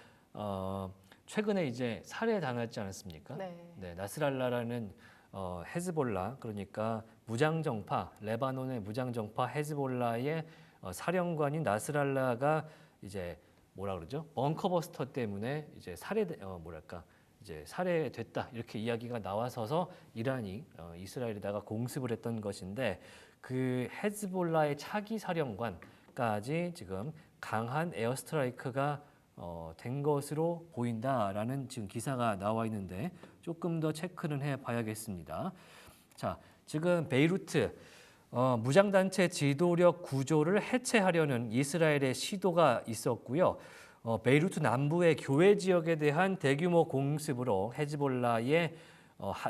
최근에 이제 살해당하지 않았습니까? 네. 네, 나스랄라라는 헤즈볼라 그러니까 무장정파 레바논의 무장정파 헤즈볼라의 사령관인 나스랄라가 이제 뭐라 그러죠? 벙커버스터 때문에 이제 이제 살해됐다 이렇게 이야기가 나와서서 이란이 이스라엘에다가 공습을 했던 것인데 그 헤즈볼라의 차기 사령관까지 지금 강한 에어스트라이크가 된 것으로 보인다라는 지금 기사가 나와 있는데 조금 더 체크는 해봐야겠습니다. 자, 지금 베이루트 무장단체 지도력 구조를 해체하려는 이스라엘의 시도가 있었고요. 베이루트 남부의 교회 지역에 대한 대규모 공습으로 헤즈볼라의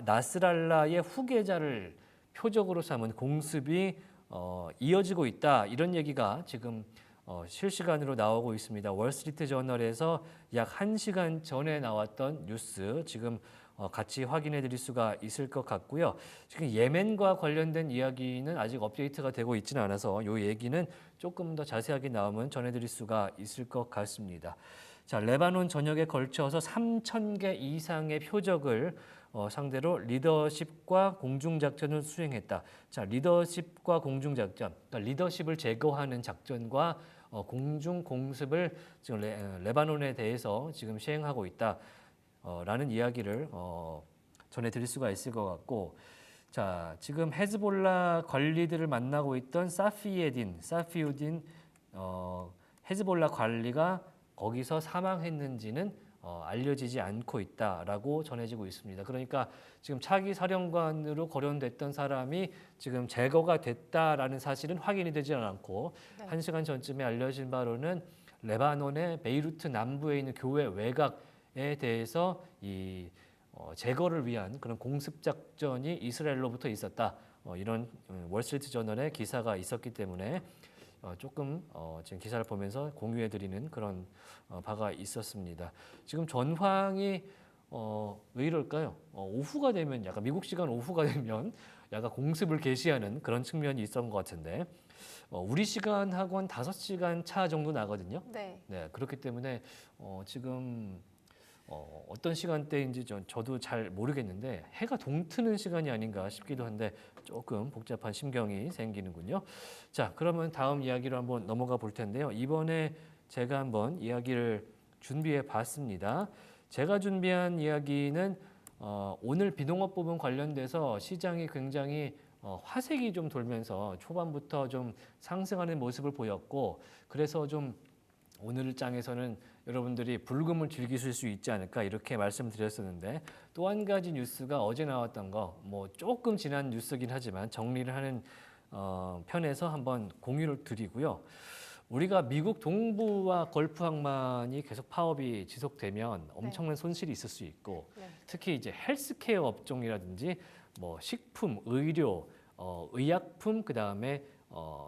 나스랄라의 후계자를 표적으로 삼은 공습이 이어지고 있다. 이런 얘기가 지금 실시간으로 나오고 있습니다. 월스트리트 저널에서 약 1시간 전에 나왔던 뉴스 지금 같이 확인해 드릴 수가 있을 것 같고요. 지금 예멘과 관련된 이야기는 아직 업데이트가 되고 있지는 않아서 이 얘기는 조금 더 자세하게 나오면 전해드릴 수가 있을 것 같습니다. 자, 레바논 전역에 걸쳐서 3,000개 이상의 표적을 상대로 리더십과 공중작전을 수행했다. 자, 리더십과 공중작전, 그러니까 리더십을 제거하는 작전과 공중 공습을 지금 레바논에 대해서 지금 시행하고 있다. 라는 이야기를 전해드릴 수가 있을 것 같고, 자, 지금 헤즈볼라 관리들을 만나고 있던 사피우딘 헤즈볼라 관리가 거기서 사망했는지는 알려지지 않고 있다라고 전해지고 있습니다. 그러니까 지금 차기 사령관으로 거론됐던 사람이 지금 제거가 됐다라는 사실은 확인이 되지 않았고, 네. 1시간 전쯤에 알려진 바로는 레바논의 베이루트 남부에 있는 교회 외곽에 대해서 이 제거를 위한 그런 공습 작전이 이스라엘로부터 있었다. 이런 월스트리트 저널의 기사가 있었기 때문에 조금 지금 기사를 보면서 공유해드리는 그런 바가 있었습니다. 지금 전황이 왜 이럴까요? 오후가 되면 약간 미국 시간 오후가 되면 약간 공습을 개시하는 그런 측면이 있었던 것 같은데 우리 시간하고는 5시간 차 정도 나거든요. 네. 네, 그렇기 때문에 지금 어떤 시간대인지 저도 잘 모르겠는데 해가 동트는 시간이 아닌가 싶기도 한데 조금 복잡한 심경이 생기는군요. 자, 그러면 다음 이야기로 한번 넘어가 볼 텐데요. 이번에 제가 한번 이야기를 준비해 봤습니다. 제가 준비한 이야기는 오늘 비농업 부분 관련돼서 시장이 굉장히 화색이 좀 돌면서 초반부터 좀 상승하는 모습을 보였고 그래서 좀 오늘 장에서는 여러분들이 불금을 즐기실 수 있지 않을까 이렇게 말씀드렸었는데 또 한 가지 뉴스가 어제 나왔던 거 뭐 조금 지난 뉴스긴 하지만 정리를 하는 편에서 한번 공유를 드리고요. 우리가 미국 동부와 걸프 항만이 계속 파업이 지속되면 엄청난 손실이 있을 수 있고 네. 특히 이제 헬스케어 업종이라든지 뭐 식품, 의료, 의약품 그다음에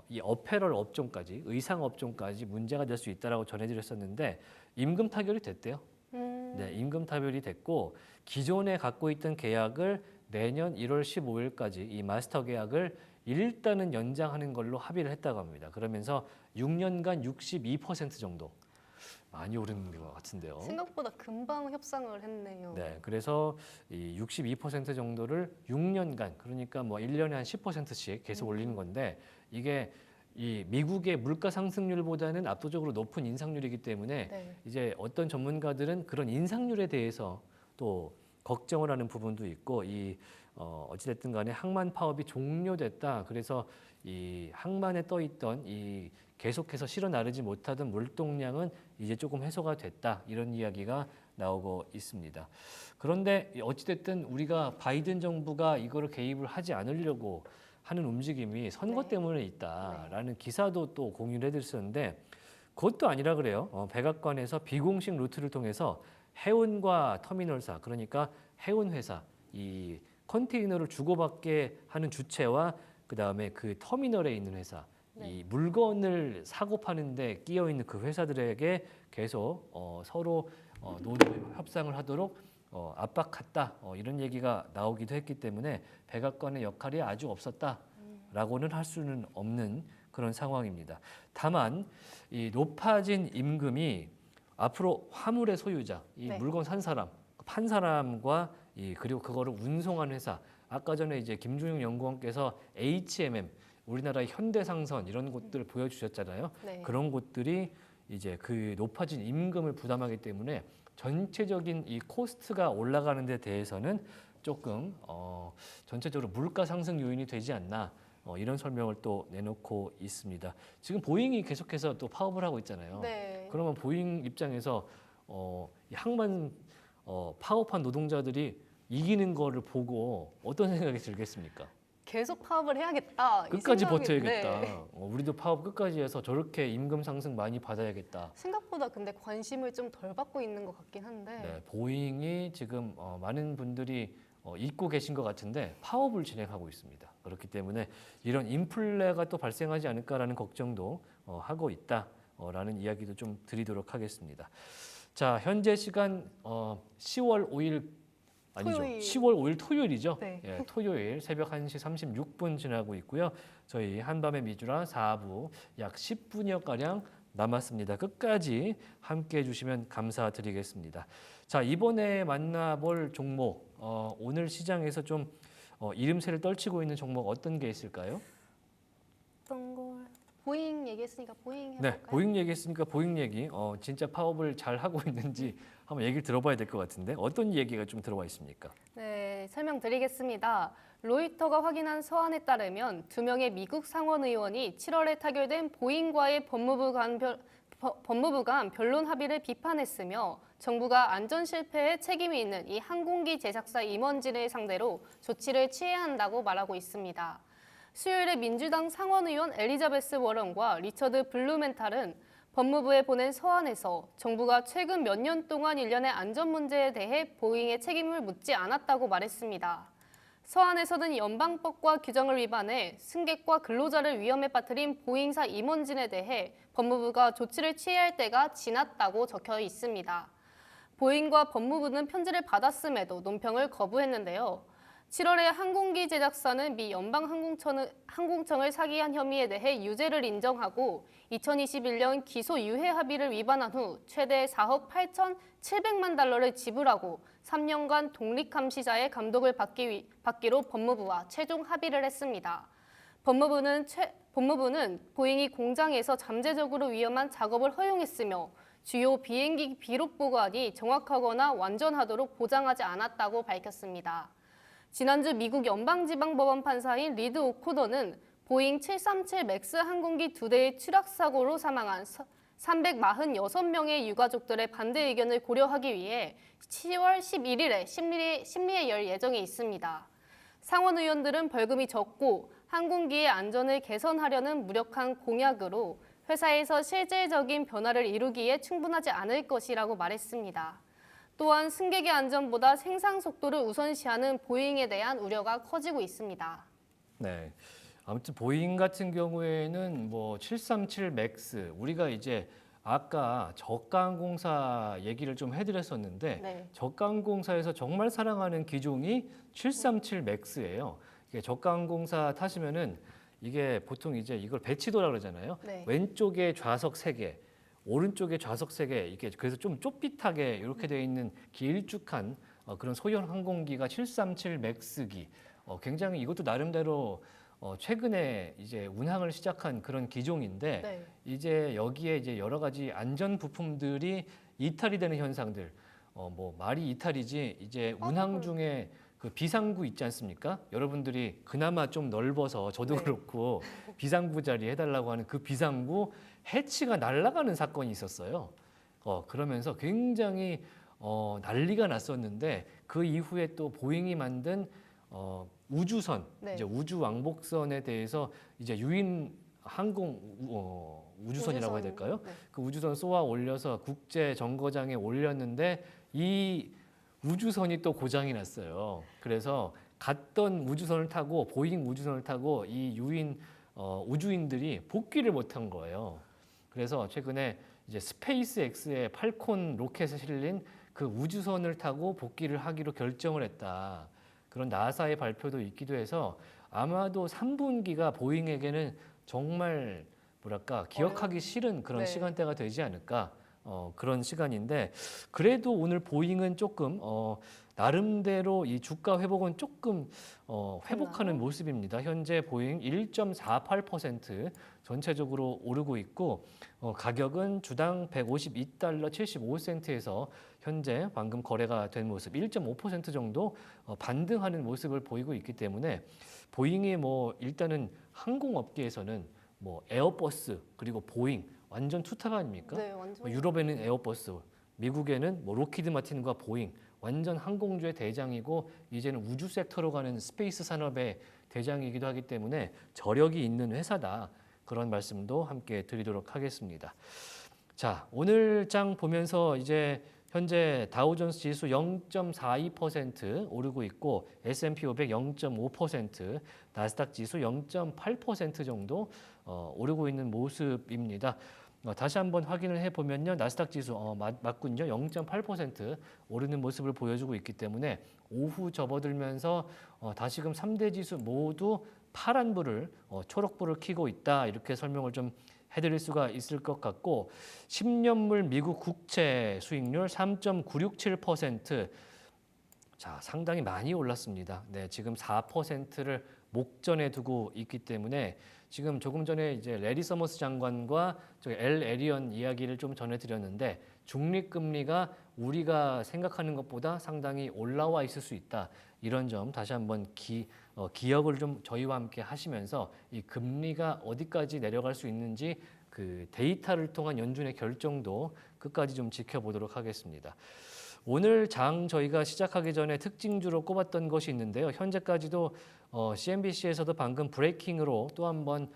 이 어페럴 업종까지 의상 업종까지 문제가 될 수 있다라고 전해드렸었는데 임금 타결이 됐대요. 네, 임금 타결이 됐고 기존에 갖고 있던 계약을 내년 1월 15일까지 이 마스터 계약을 일단은 연장하는 걸로 합의를 했다고 합니다. 그러면서 6년간 62% 정도 많이 오른 것 같은데요. 생각보다 금방 협상을 했네요. 네, 그래서 이 62% 정도를 6년간 그러니까 뭐 1년에 한 10%씩 계속 올리는 건데 이게 이 미국의 물가 상승률보다는 압도적으로 높은 인상률이기 때문에 네. 이제 어떤 전문가들은 그런 인상률에 대해서 또 걱정을 하는 부분도 있고 이 어찌됐든 간에 항만 파업이 종료됐다. 그래서 이 항만에 떠 있던 이 계속해서 실어 나르지 못하던 물동량은 이제 조금 해소가 됐다. 이런 이야기가 나오고 있습니다. 그런데 어찌됐든 우리가 바이든 정부가 이거를 개입을 하지 않으려고 하는 움직임이 선거 네. 때문에 있다라는 기사도 또 공유를 해드렸었는데 그것도 아니라 그래요. 백악관에서 비공식 루트를 통해서 해운과 터미널사 그러니까 해운 회사 이 컨테이너를 주고받게 하는 주체와 그 다음에 그 터미널에 있는 회사 네. 이 물건을 사고 파는데 끼어 있는 그 회사들에게 계속 서로 노조 협상을 하도록 압박했다 이런 얘기가 나오기도 했기 때문에 백악관의 역할이 아주 없었다라고는 할 수는 없는 그런 상황입니다. 다만 이 높아진 임금이 앞으로 화물의 소유자, 이 네. 물건 산 사람, 판 사람과 그리고 그거를 운송한 회사 아까 전에 이제 김준용 연구원께서 HMM 우리나라의 현대상선 이런 곳들 보여주셨잖아요. 네. 그런 곳들이 이제 그 높아진 임금을 부담하기 때문에 전체적인 이 코스트가 올라가는 데 대해서는 조금 전체적으로 물가 상승 요인이 되지 않나 이런 설명을 또 내놓고 있습니다. 지금 보잉이 계속해서 또 파업을 하고 있잖아요. 네. 그러면 보잉 입장에서 이 항만 파업한 노동자들이 이기는 거를 보고 어떤 생각이 들겠습니까? 계속 파업을 해야겠다. 이 끝까지 생각이- 버텨야겠다. 네. 우리도 파업 끝까지 해서 저렇게 임금 상승 많이 받아야겠다. 생각보다 근데 관심을 좀 덜 받고 있는 것 같긴 한데. 네, 보잉이 지금 많은 분들이 잊고 계신 것 같은데 파업을 진행하고 있습니다. 그렇기 때문에 이런 인플레가 또 발생하지 않을까라는 걱정도 하고 있다라는 이야기도 좀 드리도록 하겠습니다. 자, 현재 시간 10월 5일 아니죠. 토요일. 10월 5일 토요일이죠. 네. 예, 토요일 새벽 1시 36분 지나고 있고요. 저희 한밤의 미주라 4부 약 10분여 가량 남았습니다. 끝까지 함께 해주시면 감사드리겠습니다. 자, 이번에 만나볼 종목 오늘 시장에서 좀 이름새를 떨치고 있는 종목 어떤 게 있을까요? 어떤 걸 보잉 얘기했으니까 보잉 네, 해볼까요? 보잉 얘기했으니까 보잉 얘기 진짜 파업을 잘 하고 있는지 한번 얘기를 들어봐야 될 것 같은데 어떤 얘기가 좀 들어와 있습니까? 네, 설명드리겠습니다. 로이터가 확인한 서한에 따르면 2명의 미국 상원 의원이 7월에 타결된 보잉과의 법무부 간 변론 합의를 비판했으며 정부가 안전 실패에 책임이 있는 이 항공기 제작사 임원진을 상대로 조치를 취해야 한다고 말하고 있습니다. 수요일에 민주당 상원 의원 엘리자베스 워런과 리처드 블루멘탈은 법무부에 보낸 서한에서 정부가 최근 몇 년 동안 일련의 안전 문제에 대해 보잉의 책임을 묻지 않았다고 말했습니다. 서한에서는 연방법과 규정을 위반해 승객과 근로자를 위험에 빠뜨린 보잉사 임원진에 대해 법무부가 조치를 취해야 할 때가 지났다고 적혀 있습니다. 보잉과 법무부는 편지를 받았음에도 논평을 거부했는데요. 7월에 항공기 제작사는 미 연방항공청을 사기한 혐의에 대해 유죄를 인정하고 2021년 기소 유해 합의를 위반한 후 최대 4억 8,700만 달러를 지불하고 3년간 독립감시자의 감독을 받기로 법무부와 최종 합의를 했습니다. 법무부는 보잉이 공장에서 잠재적으로 위험한 작업을 허용했으며 주요 비행기 비록 보관이 정확하거나 완전하도록 보장하지 않았다고 밝혔습니다. 지난주 미국 연방지방법원 판사인 리드 오코너는 보잉 737 맥스 항공기 2대의 추락 사고로 사망한 346명의 유가족들의 반대 의견을 고려하기 위해 10월 11일에 심리에 열 예정에 있습니다. 상원 의원들은 벌금이 적고 항공기의 안전을 개선하려는 무력한 공약으로 회사에서 실질적인 변화를 이루기에 충분하지 않을 것이라고 말했습니다. 또한 승객의 안전보다 생산 속도를 우선시하는 보잉에 대한 우려가 커지고 있습니다. 네. 아무튼 보잉 같은 경우에는 뭐 737 맥스 우리가 이제 아까 저가항공사 얘기를 좀 해드렸었는데 네. 저가항공사에서 정말 사랑하는 기종이 737 맥스예요. 이게 저가항공사 타시면은 이게 보통 이제 이걸 배치도라 그러잖아요. 네. 왼쪽에 좌석 3개, 오른쪽에 좌석 3개 이게 그래서 좀 좁빗하게 이렇게 되어 있는 길쭉한 그런 소형 항공기가 737 맥스기. 굉장히 이것도 나름대로 최근에 이제 운항을 시작한 그런 기종인데 네. 이제 여기에 이제 여러 가지 안전 부품들이 이탈이 되는 현상들. 뭐 말이 이탈이지 이제 운항 중에 그 비상구 있지 않습니까? 여러분들이 그나마 좀 넓어서 저도 네. 그렇고 비상구 자리 해달라고 하는 그 비상구 해치가 날아가는 사건이 있었어요. 그러면서 굉장히 난리가 났었는데 그 이후에 또 보잉이 만든 우주선, 네. 이제 우주 왕복선에 대해서 이제 유인 항공 우주선이라고 해야 될까요? 네. 그 우주선 쏘아 올려서 국제 정거장에 올렸는데 이 우주선이 또 고장이 났어요. 그래서 갔던 우주선을 타고 보잉 우주선을 타고 이 유인 우주인들이 복귀를 못한 거예요. 그래서 최근에 이제 스페이스 X의 팔콘 로켓에 실린 그 우주선을 타고 복귀를 하기로 결정을 했다. 그런 나사의 발표도 있기도 해서 아마도 3분기가 보잉에게는 정말 뭐랄까 기억하기 싫은 그런 네. 시간대가 되지 않을까 그런 시간인데 그래도 오늘 보잉은 조금 나름대로 이 주가 회복은 조금 회복하는 됐나요? 모습입니다. 현재 보잉 1.48% 전체적으로 오르고 있고 가격은 주당 152달러 75센트에서 현재 방금 거래가 된 모습 1.5% 정도 반등하는 모습을 보이고 있기 때문에 보잉이 뭐 일단은 항공업계에서는 뭐 에어버스 그리고 보잉 완전 투탑 아닙니까? 네, 완전. 유럽에는 에어버스, 미국에는 뭐 로키드 마틴과 보잉 완전 항공주의 대장이고 이제는 우주 섹터로 가는 스페이스 산업의 대장이기도 하기 때문에 저력이 있는 회사다. 그런 말씀도 함께 드리도록 하겠습니다. 자, 오늘 장 보면서 이제 현재 다우존스 지수 0.42% 오르고 있고 S&P 500 0.5%, 나스닥 지수 0.8% 정도 오르고 있는 모습입니다. 다시 한번 확인을 해보면요. 나스닥 지수 맞군요. 0.8% 오르는 모습을 보여주고 있기 때문에 오후 접어들면서 다시금 3대 지수 모두 파란불을 초록불을 켜고 있다. 이렇게 설명을 좀 해드릴 수가 있을 것 같고 10년물 미국 국채 수익률 3.967%. 자, 상당히 많이 올랐습니다. 네, 지금 4%를 목전에 두고 있기 때문에 지금 조금 전에 이제 레리 서머스 장관과 저기 엘 에리언 이야기를 좀 전해드렸는데 중립금리가 우리가 생각하는 것보다 상당히 올라와 있을 수 있다. 이런 점 다시 한번 기억을 좀 저희와 함께 하시면서 이 금리가 어디까지 내려갈 수 있는지 그 데이터를 통한 연준의 결정도 끝까지 좀 지켜보도록 하겠습니다. 오늘 장 저희가 시작하기 전에 특징주로 꼽았던 것이 있는데요. 현재까지도 CNBC에서도 방금 브레이킹으로 또 한번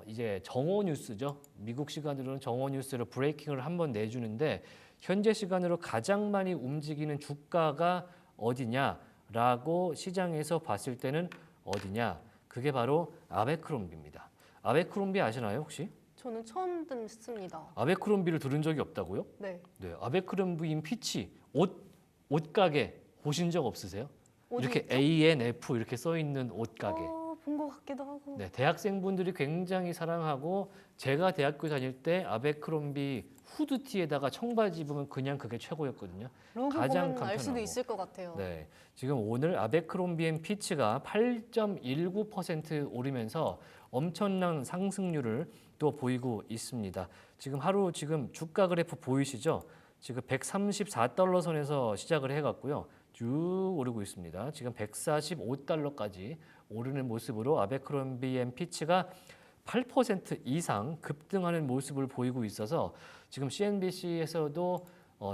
이제 정오 뉴스죠. 미국 시간으로는 정오 뉴스를 브레이킹을 한번 내주는데 현재 시간으로 가장 많이 움직이는 주가가 어디냐라고 시장에서 봤을 때는 어디냐? 그게 바로 아베크롬비입니다. 아베크롬비 아시나요 혹시? 저는 처음 듣습니다. 아베크롬비를 들은 적이 없다고요? 네. 네, 아베크롬비인 피치 옷가게 보신 적 없으세요? 어디 이렇게 있죠? ANF 이렇게 써 있는 옷가게. 본 것 같기도 하고. 네, 대학생분들이 굉장히 사랑하고 제가 대학교 다닐 때 아베크롬비 후드티에다가 청바지 입으면 그냥 그게 최고였거든요. 로고 가장 보면 알 수도 간편하고. 있을 것 같아요. 네, 지금 오늘 아베크롬비 앤 피치가 8.19% 오르면서 엄청난 상승률을 또 보이고 있습니다. 지금 하루 지금 주가 그래프 보이시죠? 지금 134달러 선에서 시작을 해갔고요. 쭉 오르고 있습니다. 지금 145달러까지 오르는 모습으로 아베크롬비 앤 피치가 8% 이상 급등하는 모습을 보이고 있어서 지금 CNBC에서도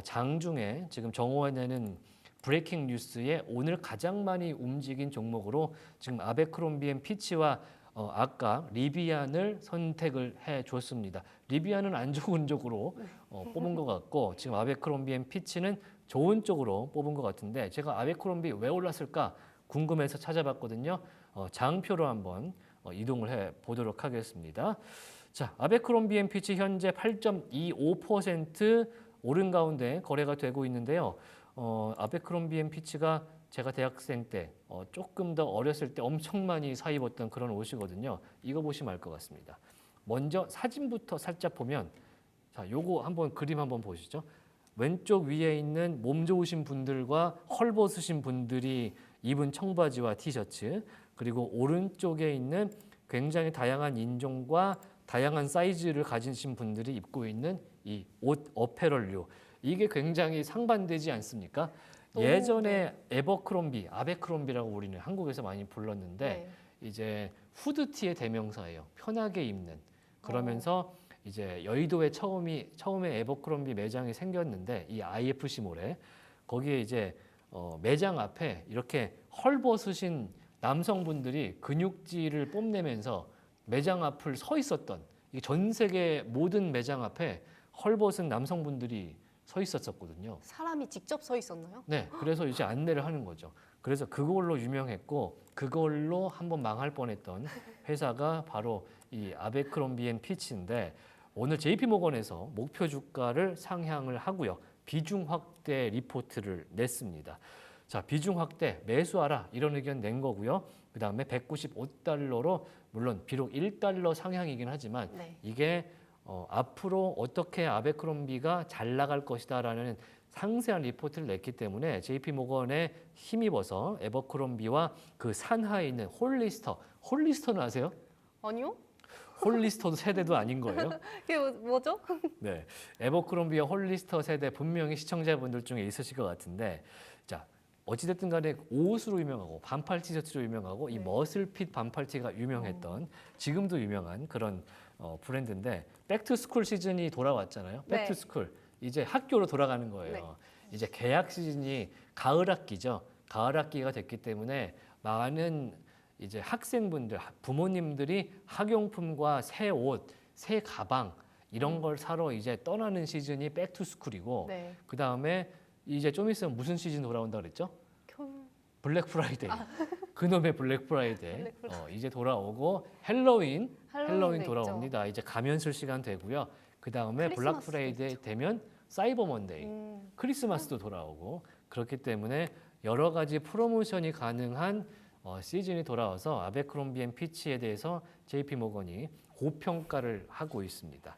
장중에 지금 정오에는 브레이킹 뉴스에 오늘 가장 많이 움직인 종목으로 지금 아베크롬비 앤 피치와 아까 리비안을 선택을 해줬습니다. 리비안은 안 좋은 쪽으로 뽑은 것 같고 지금 아베크롬비 앤 피치는 좋은 쪽으로 뽑은 것 같은데 제가 아베크롬비 왜 올랐을까 궁금해서 찾아봤거든요. 장표로 한번 이동을 해 보도록 하겠습니다. 자, 아베크롬비 앤 피치 현재 8.25% 오른 가운데 거래가 되고 있는데요. 아베크롬비 앤 피치가 제가 대학생 때 조금 더 어렸을 때 엄청 많이 사 입었던 그런 옷이거든요. 이거 보시면 알 것 같습니다. 먼저 사진부터 살짝 보면 자, 요거 한번 그림 한번 보시죠. 왼쪽 위에 있는 몸 좋으신 분들과 헐벗으신 분들이 입은 청바지와 티셔츠 그리고 오른쪽에 있는 굉장히 다양한 인종과 다양한 사이즈를 가지신 분들이 입고 있는 이 옷 어페럴류 이게 굉장히 상반되지 않습니까? 예전에 에버크롬비, 아베크롬비라고 우리는 한국에서 많이 불렀는데 네. 이제 후드티의 대명사예요. 편하게 입는. 그러면서 이제 여의도에 처음에 에버크롬비 매장이 생겼는데 이 IFC몰에 거기에 이제 매장 앞에 이렇게 헐벗으신 남성분들이 근육질을 뽐내면서 매장 앞을 서 있었던 이 전 세계 모든 매장 앞에 헐벗은 남성분들이 서 있었거든요. 사람이 직접 서 있었나요? 네, 그래서 이제 안내를 하는 거죠. 그래서 그걸로 유명했고 그걸로 한번 망할 뻔했던 회사가 바로 이 아베크롬비 앤 피치인데 오늘 JP모건에서 목표 주가를 상향을 하고요. 비중 확대 리포트를 냈습니다. 자, 비중 확대 매수하라 이런 의견 낸 거고요. 그다음에 195달러로 물론 비록 1달러 상향이긴 하지만 네. 이게 앞으로 어떻게 아베크롬비가 잘 나갈 것이다라는 상세한 리포트를 냈기 때문에 JP 모건에 힘입어서 에버크롬비와 그 산하에 있는 홀리스터는 아세요? 아니요? 홀리스터도 세대도 아닌 거예요. 이게 뭐죠? 네, 에버크롬비와 홀리스터 세대 분명히 시청자분들 중에 있으실 것 같은데, 자 어찌됐든 간에 옷으로 유명하고 반팔 티셔츠로 유명하고 이 네. 머슬핏 반팔티가 유명했던 지금도 유명한 그런 브랜드인데 백투스쿨 시즌이 돌아왔잖아요. 네. 백투스쿨 이제 학교로 돌아가는 거예요. 네. 이제 개학 시즌이 가을 학기죠. 가을 학기가 됐기 때문에 많은 이제 학생분들, 부모님들이 학용품과 새 옷, 새 가방 이런 걸 사러 이제 떠나는 시즌이 백투스쿨이고 네. 그 다음에 이제 좀 있으면 무슨 시즌 돌아온다 그랬죠? 블랙 프라이데이. 그놈의 블랙 프라이데이. 블랙 이제 돌아오고 헬로윈 할로윈도 돌아옵니다. 이제 가면술 시간 되고요. 그 다음에 블랙 크리스마스도 프라이데이 있죠. 되면 사이버 먼데이. 크리스마스도 돌아오고 그렇기 때문에 여러 가지 프로모션이 가능한 시즌이 돌아와서 아베크롬비앤피치에 대해서 JP 모건이 고평가를 하고 있습니다.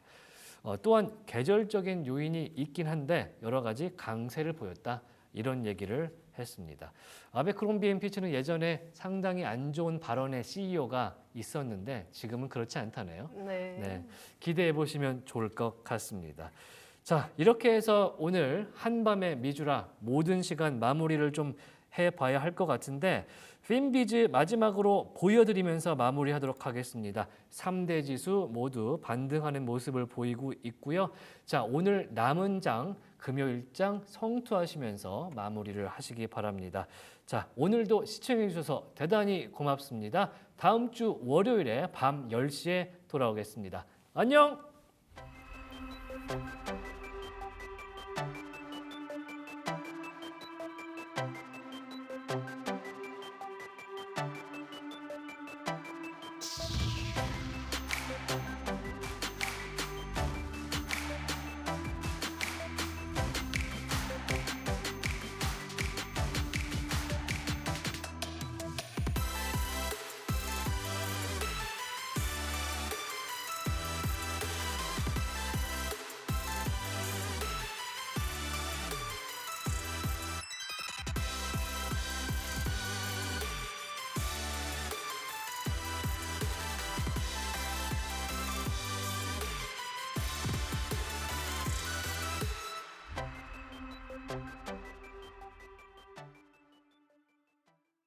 또한 계절적인 요인이 있긴 한데 여러 가지 강세를 보였다 이런 얘기를 했습니다. 아베크롬비앤피치는 예전에 상당히 안 좋은 발언의 CEO가 있었는데 지금은 그렇지 않다네요. 네. 네, 기대해 보시면 좋을 것 같습니다. 자, 이렇게 해서 오늘 한밤의 미주라 모든 시간 마무리를 좀 해봐야 할 것 같은데 핀비즈 마지막으로 보여드리면서 마무리하도록 하겠습니다. 3대 지수 모두 반등하는 모습을 보이고 있고요. 자, 오늘 남은 장 금요일장 성투하시면서 마무리를 하시기 바랍니다. 자, 오늘도 시청해 주셔서 대단히 고맙습니다. 다음 주 월요일에 밤 10시에 돌아오겠습니다. 안녕!